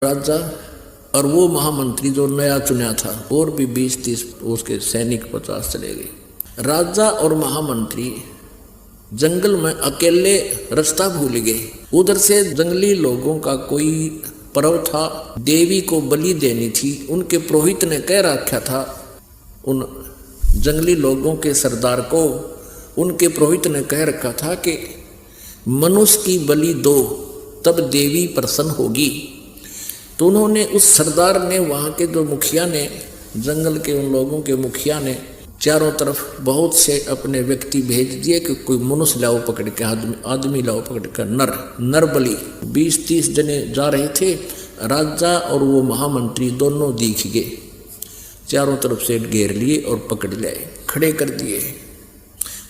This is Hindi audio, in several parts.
राजा और वो महामंत्री जो नया चुना था, और भी 20-30 उसके सैनिक 50 चले गए। राजा और महामंत्री जंगल में अकेले रास्ता भूल गए। उधर से जंगली लोगों का कोई पर्व था, देवी को बलि देनी थी। उनके पुरोहित ने कह रखा था उन जंगली लोगों के सरदार को, उनके पुरोहित ने कह रखा था कि मनुष्य की बलि दो तब देवी प्रसन्न होगी। तो उन्होंने, उस सरदार ने, वहाँ के जो मुखिया ने, जंगल के उन लोगों के मुखिया ने चारों तरफ बहुत से अपने व्यक्ति भेज दिए कि कोई मनुष्य लाओ पकड़ के, आदमी लाओ पकड़ कर, नर बलि। 20-30 जने जा रहे थे। राजा और वो महामंत्री दोनों दिख गए, चारों तरफ से घेर लिए और पकड़ लाए, खड़े कर दिए।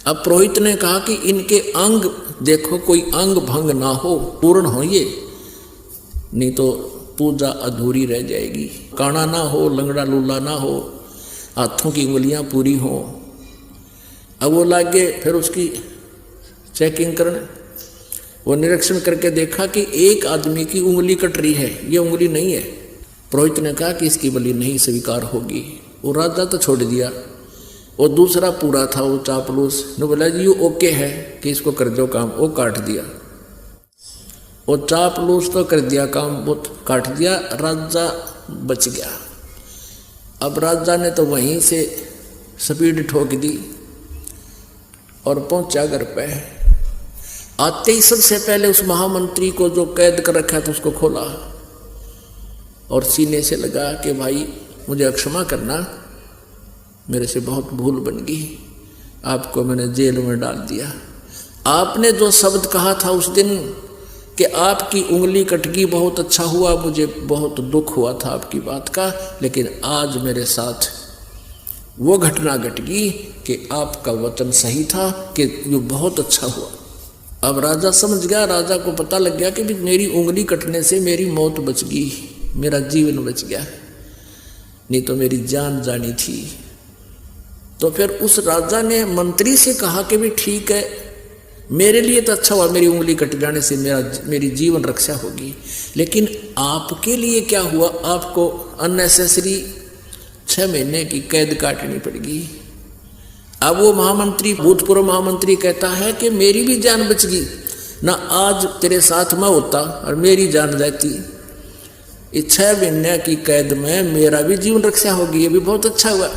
अब पुरोहित ने कहा कि इनके अंग देखो, कोई अंग भंग ना हो, पूर्ण हो ये, नहीं तो पूजा अधूरी रह जाएगी। काना ना हो, लंगड़ा लूला ना हो, हाथों की उंगलियां पूरी हो। अब वो लागे फिर उसकी चेकिंग करने, वो निरीक्षण करके देखा कि एक आदमी की उंगली कट रही है, ये उंगली नहीं है। पुरोहित ने कहा कि इसकी बलि नहीं स्वीकार होगी। वो राजा तो छोड़ दिया, वो दूसरा पूरा था, वो चापलूस ने बोला जी ये ओके है कि इसको कर दो काम, वो काट दिया। वो चापलूस तो कर दिया काम, वो काट दिया। राजा बच गया। अब राजा ने तो वहीं से स्पीड ठोक दी और पहुंचा घर पे। आते ही सबसे पहले उस महामंत्री को जो कैद कर रखा था उसको खोला और सीने से लगा कि भाई मुझे क्षमा करना, मेरे से बहुत भूल बन गई, आपको मैंने जेल में डाल दिया। आपने जो शब्द कहा था उस दिन कि आपकी उंगली कट गई, बहुत अच्छा हुआ, मुझे बहुत दुख हुआ था आपकी बात का, लेकिन आज मेरे साथ वो घटना घट गई कि आपका वचन सही था, कि ये बहुत अच्छा हुआ। अब राजा समझ गया, राजा को पता लग गया कि मेरी उंगली कटने से मेरी मौत बच गई, मेरा जीवन बच गया, नहीं तो मेरी जान जानी थी। तो फिर उस राजा ने मंत्री से कहा कि भी ठीक है, मेरे लिए तो अच्छा हुआ, मेरी उंगली कट जाने से मेरी जीवन रक्षा होगी, लेकिन आपके लिए क्या हुआ? आपको अननेसेसरी 6 महीने की कैद काटनी पड़ेगी। अब वो महामंत्री, भूतपूर्व महामंत्री कहता है कि मेरी भी जान बच गई ना, आज तेरे साथ मैं होता और मेरी जान जाती, इस 6 महीने की कैद में मेरा भी जीवन रक्षा होगी, ये भी बहुत अच्छा हुआ।